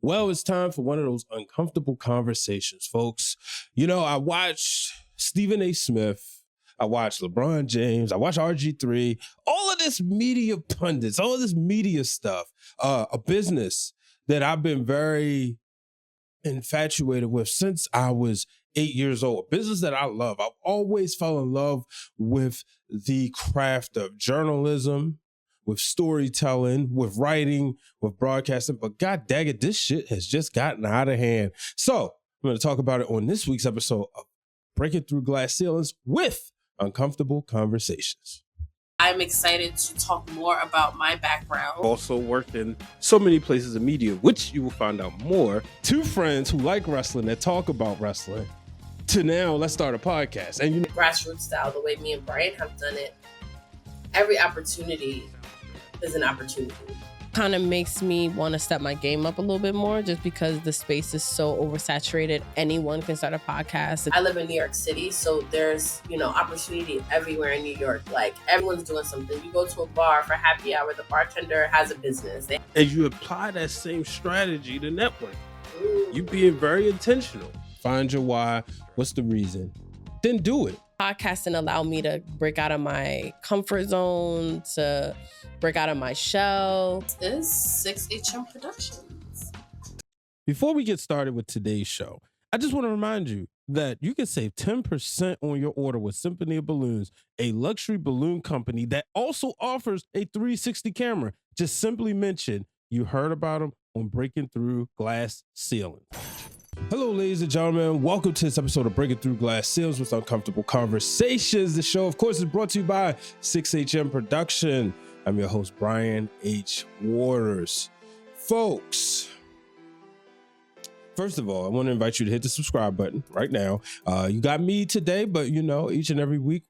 Well, it's time for one of those uncomfortable conversations, folks. You know, I watched Stephen A. Smith, I watched LeBron James, I watched Rgiii, all of this media pundits, all of this media stuff, a business that I've been very infatuated with since I was 8 years old, a business that I love. I've always fell in love with the craft of journalism, with storytelling, with writing, with broadcasting. But God dang it, this shit has just gotten out of hand. So I'm going to talk about it on this week's episode of Breaking Through Glass Ceilings with Uncomfortable Conversations. I'm excited to talk more about my background. Also worked in so many places of media, which you will find out more. Two friends who like wrestling, that talk about wrestling, to now let's start a podcast. And Grassroots style, the way me and Brian have done it, every opportunity is an opportunity. Kind of makes me want to step my game up a little bit more just because the space is so oversaturated. Anyone can start a podcast. I live in New York City, so there's, opportunity everywhere in New York. Like, everyone's doing something. You go to a bar for happy hour, the bartender has a business. And you apply that same strategy to network. You being very intentional. Find your why. What's the reason? Then do it. Podcasting allowed me to break out of my comfort zone, to break out of my shell. This is 6HM Productions. Before we get started with today's show, I just want to remind you that you can save 10% on your order with Symphony of Balloons, a luxury balloon company that also offers a 360 camera. Just simply mention you heard about them on Breaking Through Glass Ceilings. Hello, ladies and gentlemen. Welcome to this episode of Breaking Through Glass Ceilings with Uncomfortable Conversations. The show, of course, is brought to you by 6HM Production. I'm your host, Brian H. Waters. Folks, first of all, I want to invite you to hit the subscribe button right now. You got me today, but each and every week,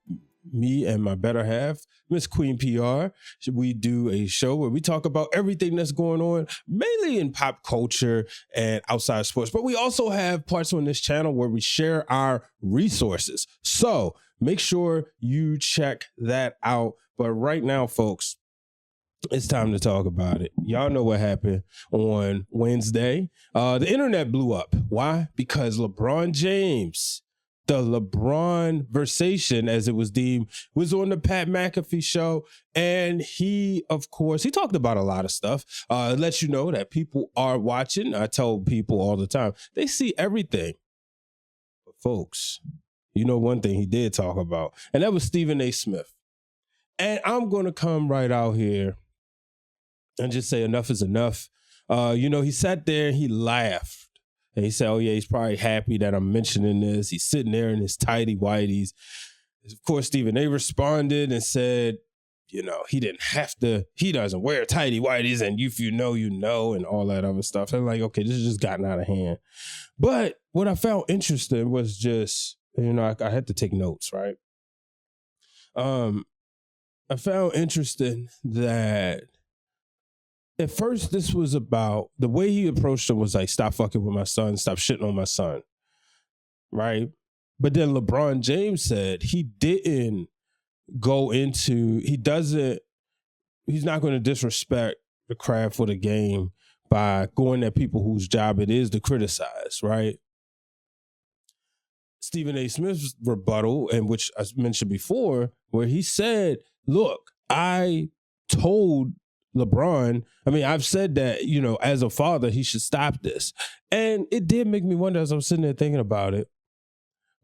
me and my better half, Miss Queen PR, we do a show where we talk about everything that's going on, mainly in pop culture and outside sports. But we also have parts on this channel where we share our resources. So make sure you check that out. But right now, folks, it's time to talk about it. Y'all know what happened on Wednesday. The internet blew up. Why? Because LeBron James, the LeBron versation, as it was deemed, was on the Pat McAfee show. And he, of course, he talked about a lot of stuff. It lets you know that people are watching. I tell people all the time, they see everything. But folks, one thing he did talk about, and that was Stephen A. Smith. And I'm going to come right out here and just say enough is enough. He sat there and he laughed. And he said, oh, yeah, he's probably happy that I'm mentioning this. He's sitting there in his tighty whities. Of course, Stephen A. responded and said, he didn't have to, he doesn't wear tighty whities, and if you know, and all that other stuff. And like, okay, this has just gotten out of hand. But what I found interesting was just, I had to take notes, right? I found interesting that at first, this was about the way he approached him was like, stop fucking with my son, stop shitting on my son, right? But then LeBron James said he didn't go into, he's not going to disrespect the craft for the game by going at people whose job it is to criticize, right? Stephen A. Smith's rebuttal, and which I mentioned before, where he said, look, I told LeBron, I've said that, as a father, he should stop this. And it did make me wonder as I was sitting there thinking about it,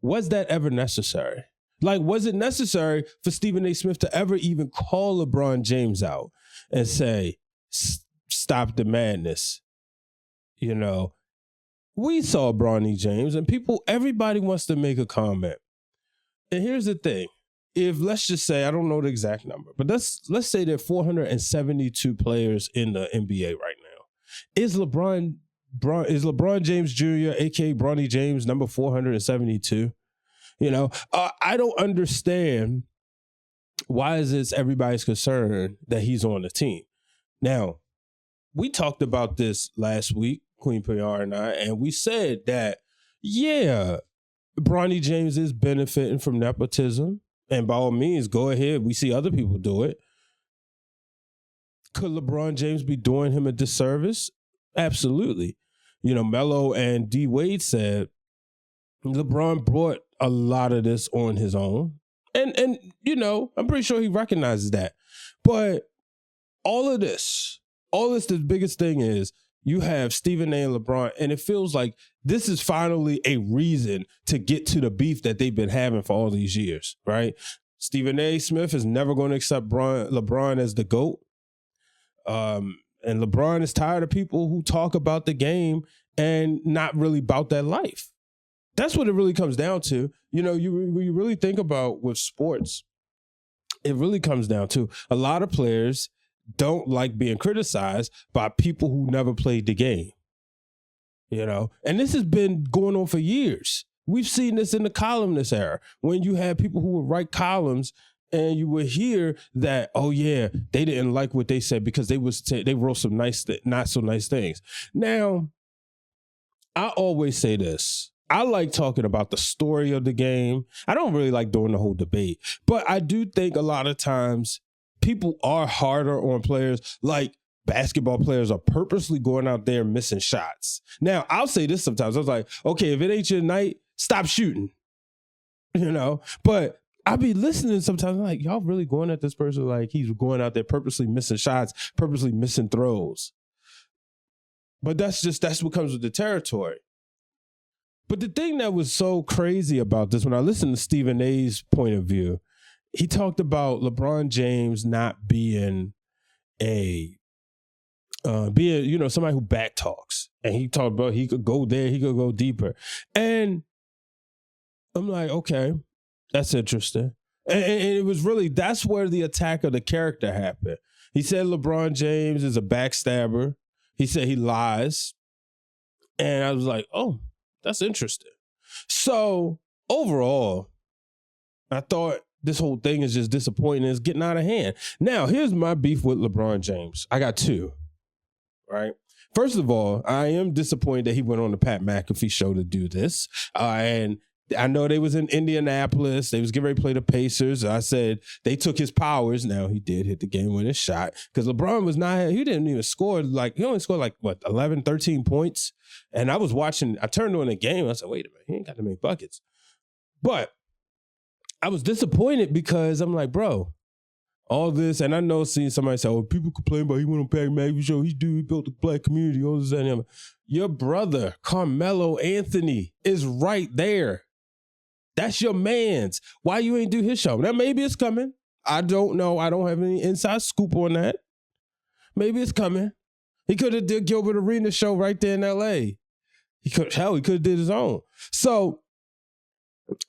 was that ever necessary? Like, was it necessary for Stephen A. Smith to ever even call LeBron James out and say, stop the madness? We saw Bronny James and everybody wants to make a comment. And here's the thing. If let's just say, I don't know the exact number, but let's say there are 472 players in the NBA right now. Is LeBron James Jr., aka Bronny James, number 472? I don't understand why is this everybody's concern that he's on the team. Now, we talked about this last week, Queen PR and I, and we said that, yeah, Bronny James is benefiting from nepotism. And by all means, go ahead. We see other people do it. Could LeBron James be doing him a disservice? Absolutely. Melo and D Wade said LeBron brought a lot of this on his own. And I'm pretty sure he recognizes that. But all this, the biggest thing is you have Stephen A. and LeBron, and it feels like this is finally a reason to get to the beef that they've been having for all these years, right? Stephen A. Smith is never going to accept LeBron as the GOAT. And LeBron is tired of people who talk about the game and not really about that life. That's what it really comes down to. When you really think about with sports, it really comes down to a lot of players don't like being criticized by people who never played the game. And this has been going on for years. We've seen this in the columnist era when you had people who would write columns and you would hear that, oh yeah, they didn't like what they said because they wrote some not so nice things. Now, I always say this. I like talking about the story of the game. I don't really like doing the whole debate, but I do think a lot of times people are harder on players. Like basketball players are purposely going out there missing shots. Now, I'll say this sometimes. I was like, okay, if it ain't your night, stop shooting. But I be listening sometimes, I'm like, y'all really going at this person like he's going out there purposely missing shots, purposely missing throws. But that's what comes with the territory. But the thing that was so crazy about this, when I listened to Stephen A's point of view, he talked about LeBron James not being somebody who back talks. And he talked about he could go there, he could go deeper. And I'm like, okay, that's interesting. And it was really, that's where the attack of the character happened. He said LeBron James is a backstabber. He said he lies. And I was like, oh, that's interesting. So overall, I thought this whole thing is just disappointing. It's getting out of hand. Now, here's my beef with LeBron James. I got two, right? First of all, I am disappointed that he went on the Pat McAfee show to do this. And I know they was in Indianapolis. They was getting ready to play the Pacers. I said they took his powers. Now, he did hit the game-winning shot because LeBron was not, he didn't even score, he only scored 11, 13 points. And I was watching, I turned on the game. I said, wait a minute, he ain't got that many buckets. But I was disappointed because I'm like, bro, all this, and I know seeing somebody say, oh, people complain about he went on Pat McAfee show, he built a black community, all this and that. Your brother, Carmelo Anthony, is right there. That's your man's. Why you ain't do his show? Now, maybe it's coming. I don't know. I don't have any inside scoop on that. Maybe it's coming. He could have did Gilbert Arenas show right there in L.A. He could have did his own. So,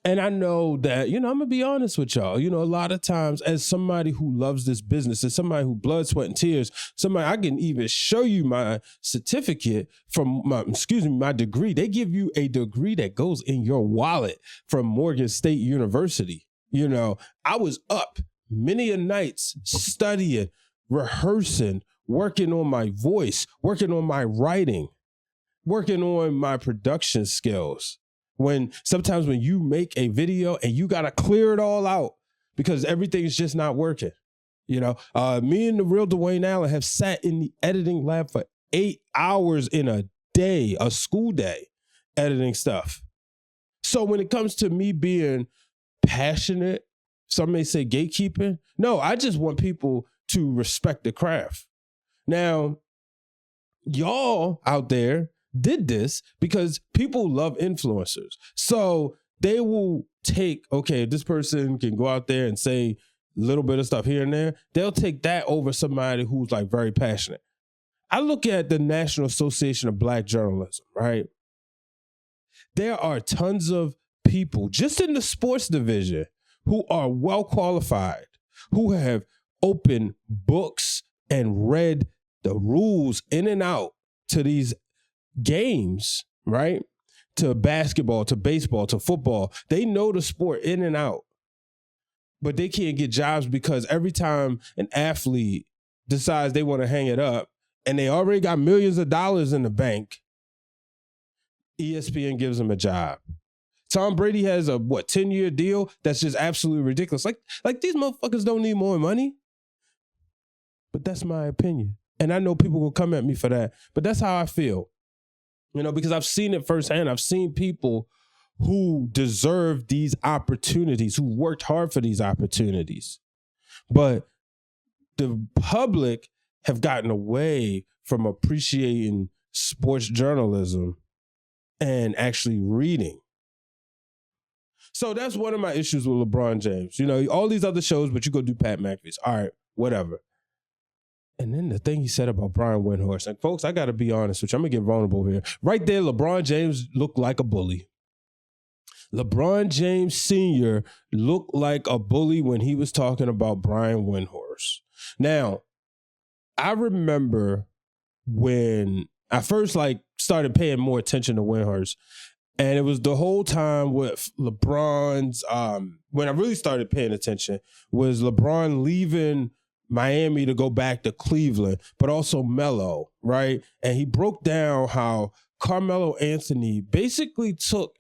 and I know that, I'm going to be honest with y'all. A lot of times as somebody who loves this business, as somebody who blood, sweat, and tears, I can even show you my certificate from my degree. They give you a degree that goes in your wallet from Morgan State University. I was up many a nights studying, rehearsing, working on my voice, working on my writing, working on my production skills. Sometimes when you make a video and you got to clear it all out because everything's just not working. Me and the real Dwayne Allen have sat in the editing lab for 8 hours in a day, a school day, editing stuff. So when it comes to me being passionate, some may say gatekeeping. No, I just want people to respect the craft. Now, y'all out there did this because people love influencers. So they will take, okay, this person can go out there and say a little bit of stuff here and there. They'll take that over somebody who's very passionate. I look at the National Association of Black Journalism, right? There are tons of people just in the sports division who are well qualified, who have opened books and read the rules in and out to these games, right? To basketball, to baseball, to football. They know the sport in and out, but they can't get jobs because every time an athlete decides they want to hang it up and they already got millions of dollars in the bank, ESPN gives them a job. Tom Brady has a 10-year deal that's just absolutely ridiculous. Like these motherfuckers don't need more money. But that's my opinion. And I know people will come at me for that, but that's how I feel. because I've seen it firsthand. I've seen people who deserve these opportunities, who worked hard for these opportunities. But the public have gotten away from appreciating sports journalism and actually reading. So that's one of my issues with LeBron James. All these other shows, but you go do Pat McAfee's. All right, whatever. And then the thing he said about Brian Windhorst. And folks, I got to be honest with you. I'm going to get vulnerable here. Right there, LeBron James looked like a bully. LeBron James Sr. looked like a bully when he was talking about Brian Windhorst. Now, I remember when I first started paying more attention to Windhorst, and it was the whole time with LeBron's, when I really started paying attention, was LeBron leaving Miami to go back to Cleveland, but also Melo, right? And he broke down how Carmelo Anthony basically took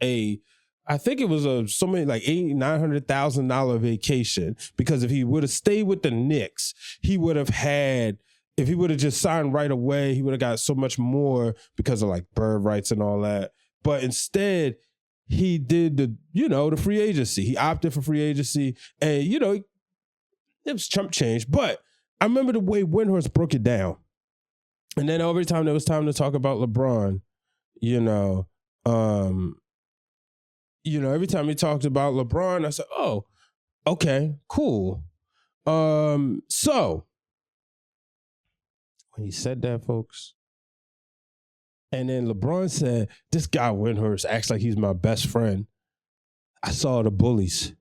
I think it was something like $800,000-$900,000 vacation, because if he would have stayed with the Knicks, he would have had, if he would have just signed right away, he would have got so much more because of bird rights and all that. But instead, he did the free agency. He opted for free agency, and it was chump change. But I remember the way Windhorst broke it down. And then every time there was time to talk about LeBron, every time he talked about LeBron, I said, oh, okay, cool. So when he said that, folks, and then LeBron said, this guy Windhorst acts like he's my best friend, I saw the bullies.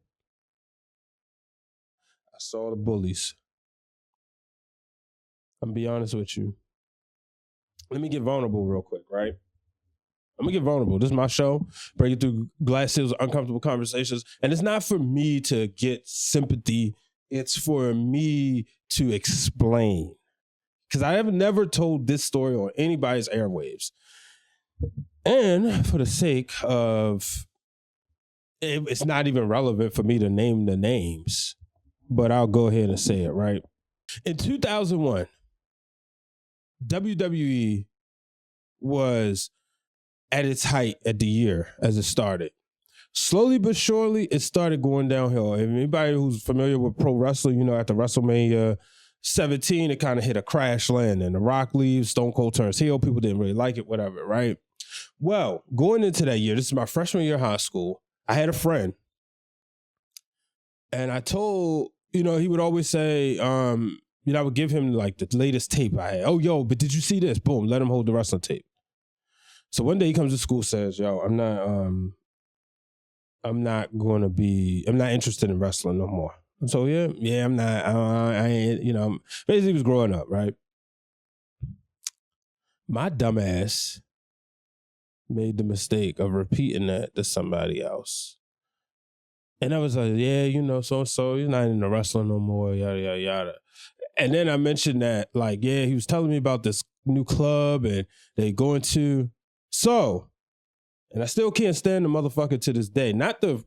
I'm going to be honest with you. Let me get vulnerable real quick, right? I'm going to get vulnerable. This is my show, breaking through glass ceilings, uncomfortable conversations. And it's not for me to get sympathy. It's for me to explain. Because I have never told this story on anybody's airwaves. And for the sake of, it's not even relevant for me to name the names, but I'll go ahead and say it, right? In 2001, WWE was at its height at the year as it started. Slowly but surely, it started going downhill. Anybody who's familiar with pro wrestling, after WrestleMania 17, it kind of hit a crash landing. The Rock leaves, Stone Cold turns heel. People didn't really like it, whatever, right? Well, going into that year, this is my freshman year of high school, I had a friend. And I told, he would always say, I would give him the latest tape I had. Oh, yo, but did you see this? Boom, let him hold the wrestling tape. So one day he comes to school, says, yo, I'm not interested in wrestling no more. So yeah, I'm not, I ain't, basically he was growing up, right? My dumb ass made the mistake of repeating that to somebody else. And I was like, yeah, so he's not into wrestling no more, yada, yada, yada. And then I mentioned that, he was telling me about this new club and they going to. So, and I still can't stand the motherfucker to this day. Not the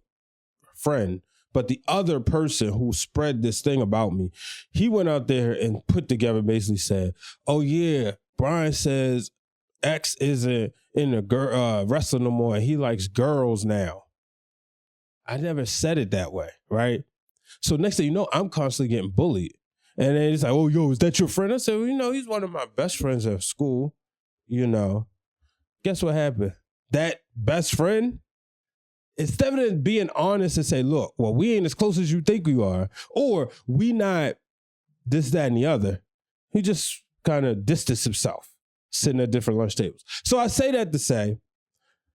friend, but the other person who spread this thing about me. He went out there and put together, basically said, oh yeah, Brian says X isn't in the wrestling no more and he likes girls now. I never said it that way, right? So next thing you know, I'm constantly getting bullied. And then it's like, oh, yo, is that your friend? I said, well, he's one of my best friends at school, Guess what happened? That best friend, instead of being honest and say, look, well, we ain't as close as you think we are, or we not this, that, and the other, he just kind of distanced himself, sitting at different lunch tables. So I say that to say,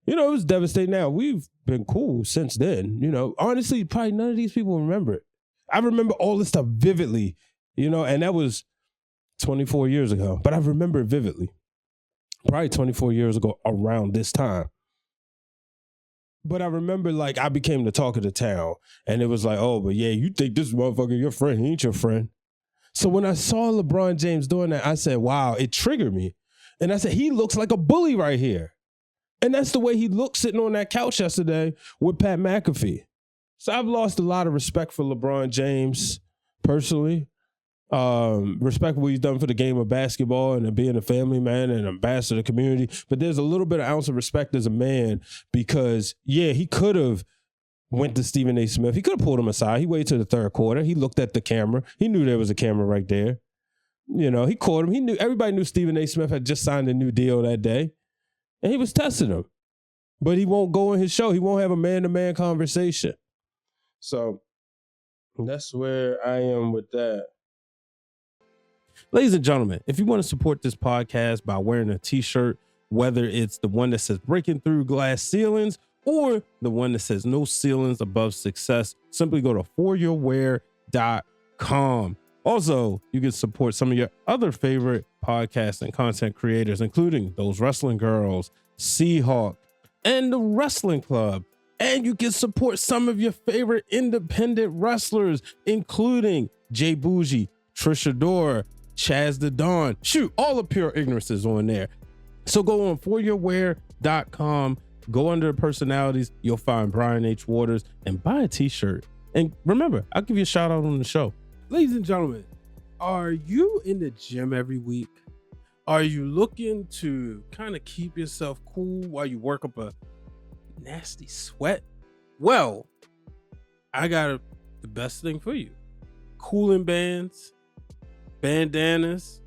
it was devastating. Now, we've been cool since then. Honestly, probably none of these people remember it. I remember all this stuff vividly, and that was 24 years ago, but I remember it vividly. Probably 24 years ago around this time. But I remember I became the talk of the town and it was like, oh, but yeah, you think this motherfucker your friend, he ain't your friend. So when I saw LeBron James doing that, I said, wow, it triggered me. And I said, he looks like a bully right here. And that's the way he looked sitting on that couch yesterday with Pat McAfee. So I've lost a lot of respect for LeBron James personally. respect what he's done for the game of basketball and being a family man and ambassador to the community. But there's a little bit of ounce of respect as a man because, yeah, he could have went to Stephen A. Smith. He could have pulled him aside. He waited to the third quarter. He looked at the camera. He knew there was a camera right there. You know, he caught him. He knew everybody knew Stephen A. Smith had just signed a new deal that day, and he was testing him. But he won't go on his show. He won't have a man-to-man conversation. So that's where I am with that. Ladies and gentlemen, if you want to support this podcast by wearing a t-shirt, whether it's the one that says breaking through glass ceilings or the one that says no ceilings above success, simply go to foryourwear.com. Also, you can support some of your other favorite podcasts and content creators, including Those Wrestling Girls, Seahawk, and the Wrestling Club. And you can support some of your favorite independent wrestlers, including Jay Bougie, Trisha Dora, Chaz the Dawn. Shoot, all the Pure Ignorance is on there. So go on foryourwear.com, go under the personalities, you'll find Brian H. Waters, and buy a t-shirt. And remember, I'll give you a shout out on the show. Ladies and gentlemen, are you in the gym every week? Are you looking to kind of keep yourself cool while you work up a nasty sweat? Well, I got the best thing for you. Cooling bands, bandanas,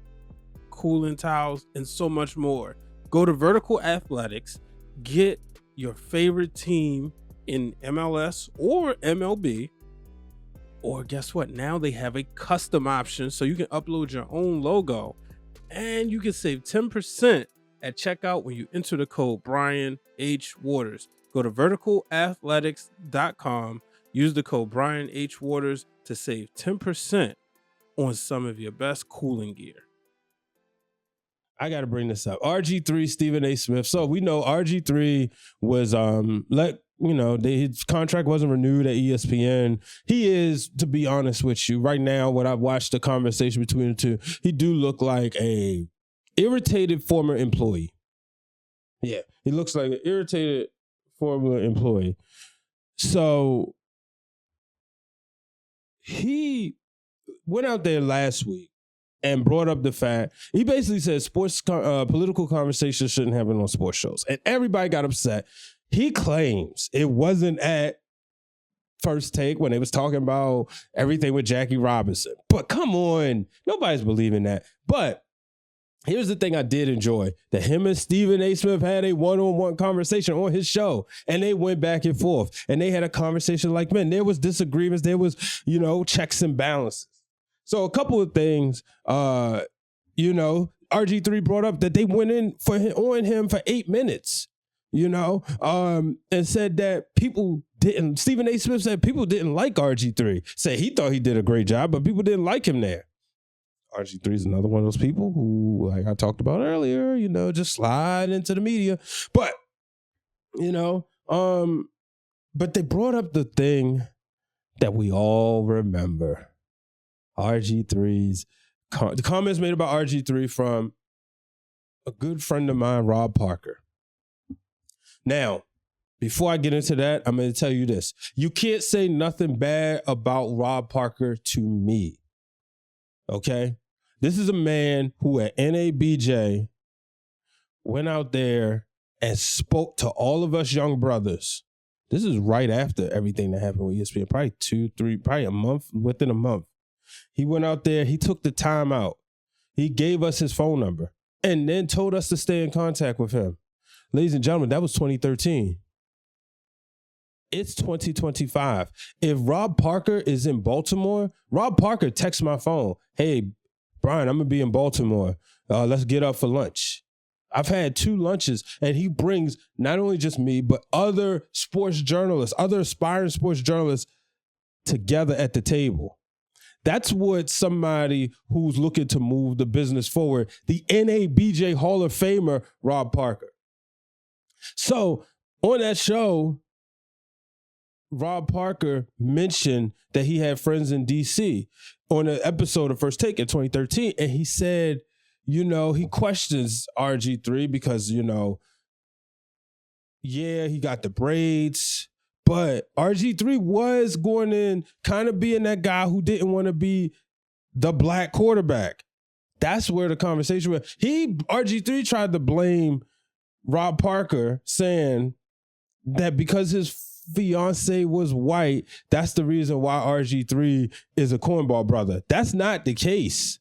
cooling towels, and so much more. Go to Vertical Athletics, get your favorite team in MLS or MLB, or guess what? Now they have a custom option so you can upload your own logo and you can save 10% at checkout when you enter the code Brian H. Waters. Go to verticalathletics.com, use the code Brian H. Waters to save 10% on some of your best cooling gear. I got to bring this up. Rgiii, Stephen A. Smith. So we know Rgiii was his contract wasn't renewed at ESPN. He is, to be honest with you, right now, when I've watched the conversation between the two, he do look like a irritated former employee. Yeah, he looks like an irritated former employee. So he went out there last week and brought up the fact, he basically said political conversations shouldn't happen on sports shows. And everybody got upset. He claims it wasn't at First Take when they was talking about everything with Jackie Robinson. But come on, nobody's believing that. But here's the thing I did enjoy, that him and Stephen A. Smith had a one-on-one conversation on his show, and they went back and forth, and they had a conversation like men. There was disagreements. There was, checks and balances. So a couple of things, Rgiii brought up that they went in on him for 8 minutes, and said that Stephen A. Smith said people didn't like Rgiii. Said he thought he did a great job, but people didn't like him there. Rgiii is another one of those people who, like I talked about earlier, just slide into the media. But, but they brought up the thing that we all remember. Rgii's, the comments made about Rgiii from a good friend of mine, Rob Parker. Now, before I get into that, I'm going to tell you this. You can't say nothing bad about Rob Parker to me. Okay? This is a man who at NABJ went out there and spoke to all of us young brothers. This is right after everything that happened with ESPN, probably a month, within a month. He went out there, he took the time out. He gave us his phone number and then told us to stay in contact with him. Ladies and gentlemen, that was 2013. It's 2025. If Rob Parker is in Baltimore, Rob Parker texts my phone. Hey, Brian, I'm going to be in Baltimore. Let's get up for lunch. I've had 2 lunches, and he brings not only just me, but other sports journalists, other aspiring sports journalists together at the table. That's what somebody who's looking to move the business forward, the NABJ Hall of Famer, Rob Parker. So on that show, Rob Parker mentioned that he had friends in D.C. on an episode of First Take in 2013. And he said, he questions Rgiii because, he got the braids. But Rgiii was going in, kind of being that guy who didn't want to be the black quarterback. That's where the conversation went. RG3 tried to blame Rob Parker, saying that because his fiance was white, that's the reason why RG3 is a cornball brother. That's not the case.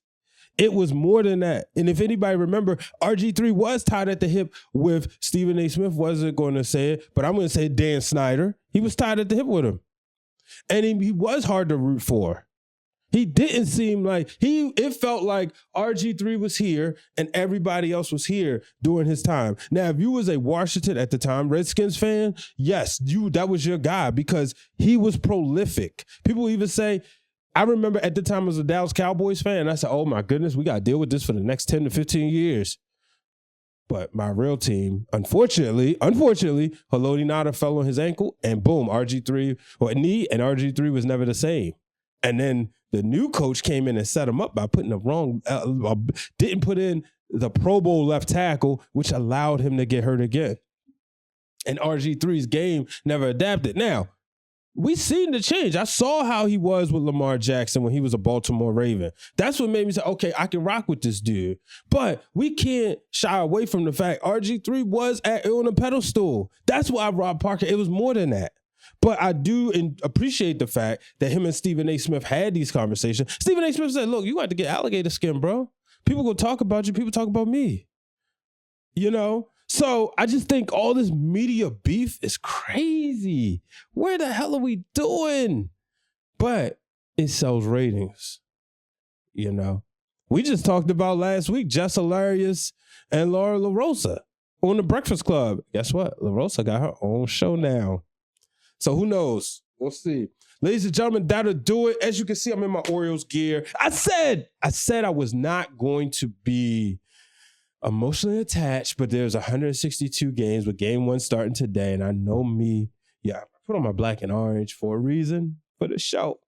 It was more than that. And if anybody remember, RG3 was tied at the hip with Stephen A. Smith. Wasn't going to say it, but I'm going to say Dan Snyder. He was tied at the hip with him. And he was hard to root for. He didn't seem like it felt like RG3 was here and everybody else was here during his time. Now, if you was a Washington at the time Redskins fan, yes, that was your guy because he was prolific. People even say, I remember at the time I was a Dallas Cowboys fan, and I said, oh my goodness, we got to deal with this for the next 10 to 15 years. But my real team, unfortunately, Haloti Ngata fell on his ankle, and boom, RG3, or knee, and RG3 was never the same. And then the new coach came in and set him up by putting didn't put in the Pro Bowl left tackle, which allowed him to get hurt again. And RG3's game never adapted. Now, we seen the change. I saw how he was with Lamar Jackson when he was a Baltimore Raven. That's what made me say, okay, I can rock with this dude. But we can't shy away from the fact RG3 was on a pedestal. That's why Rob Parker, it was more than that. But I do appreciate the fact that him and Stephen A. Smith had these conversations. Stephen A. Smith said, look, you got to get alligator skin, bro. People gonna talk about you. People talk about me. You know? So I just think all this media beef is crazy. Where the hell are we doing? But it sells ratings. You know? We just talked about last week, Jess Hilarious and Laura LaRosa on The Breakfast Club. Guess what? LaRosa got her own show now. So who knows? We'll see. Ladies and gentlemen, that'll do it. As you can see, I'm in my Orioles gear. I said I was not going to be emotionally attached, but there's 162 games with game 1 starting today. And I know me. Yeah, I put on my black and orange for a reason, for the show.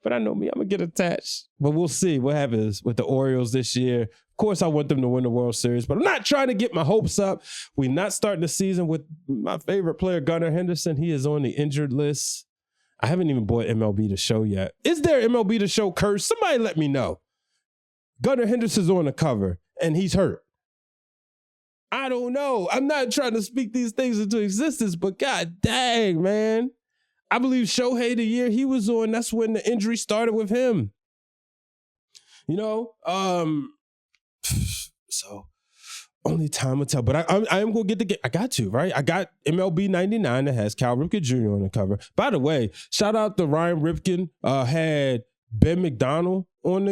But I know me, I'm going to get attached. But we'll see what happens with the Orioles this year. Of course, I want them to win the World Series, but I'm not trying to get my hopes up. We're not starting the season with my favorite player, Gunnar Henderson. He is on the injured list. I haven't even bought MLB The Show yet. Is there MLB The Show curse? Somebody let me know. Gunnar Henderson's on the cover, and he's hurt. I don't know. I'm not trying to speak these things into existence, but god dang, man. I believe Shohei, the year he was on, that's when the injury started with him. You know? So only time will tell. But I am going to get the game. I got to, right? I got MLB 99 that has Cal Ripken Jr. on the cover. By the way, shout out to Ryan Ripken. Had Ben McDonald on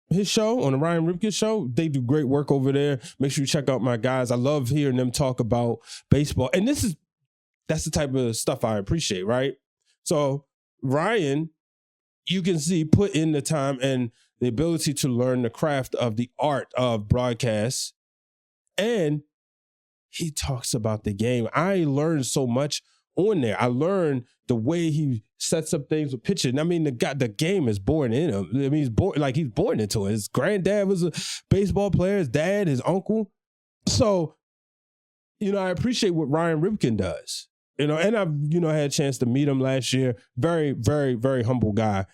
his show, on the Ryan Ripken show. They do great work over there. Make sure you check out my guys. I love hearing them talk about baseball. And that's the type of stuff I appreciate, right? So Ryan, you can see, put in the time and the ability to learn the craft of the art of broadcast. And he talks about the game. I learned so much on there. I learned the way he sets up things with pitching. I mean, the game is born in him. I mean, he's born into it. His granddad was a baseball player, his dad, his uncle. So, I appreciate what Ryan Ripken does. And I've, had a chance to meet him last year. Very, very, very humble guy,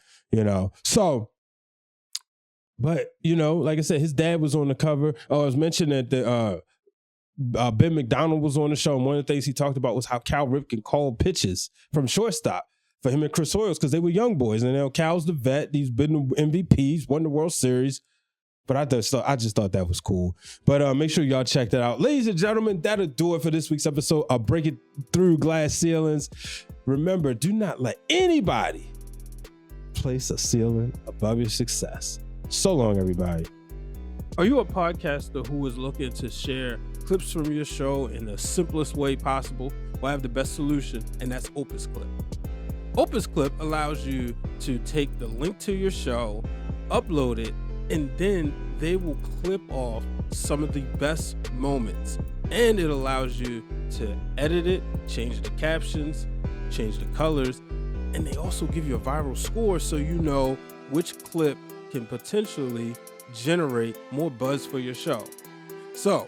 So, but, like I said, his dad was on the cover. Oh, I was mentioning that Ben McDonald was on the show, and one of the things he talked about was how Cal Ripken called pitches from shortstop for him and Chris Hoyles because they were young boys. And Cal's the vet. He's been the MVP. He's won the World Series. But I just thought that was cool. But make sure y'all check that out. Ladies and gentlemen, that'll do it for this week's episode of Breaking Through Glass Ceilings. Remember, do not let anybody place a ceiling above your success. So long, everybody. Are you a podcaster who is looking to share clips from your show in the simplest way possible? Well, I have the best solution, and that's Opus Clip. Opus Clip allows you to take the link to your show, upload it, and then they will clip off some of the best moments. And it allows you to edit it, change the captions, change the colors, and they also give you a viral score so you know which clip can potentially generate more buzz for your show. So,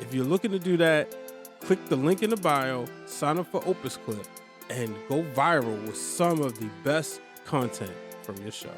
if you're looking to do that, click the link in the bio, sign up for Opus Clip, and go viral with some of the best content from your show.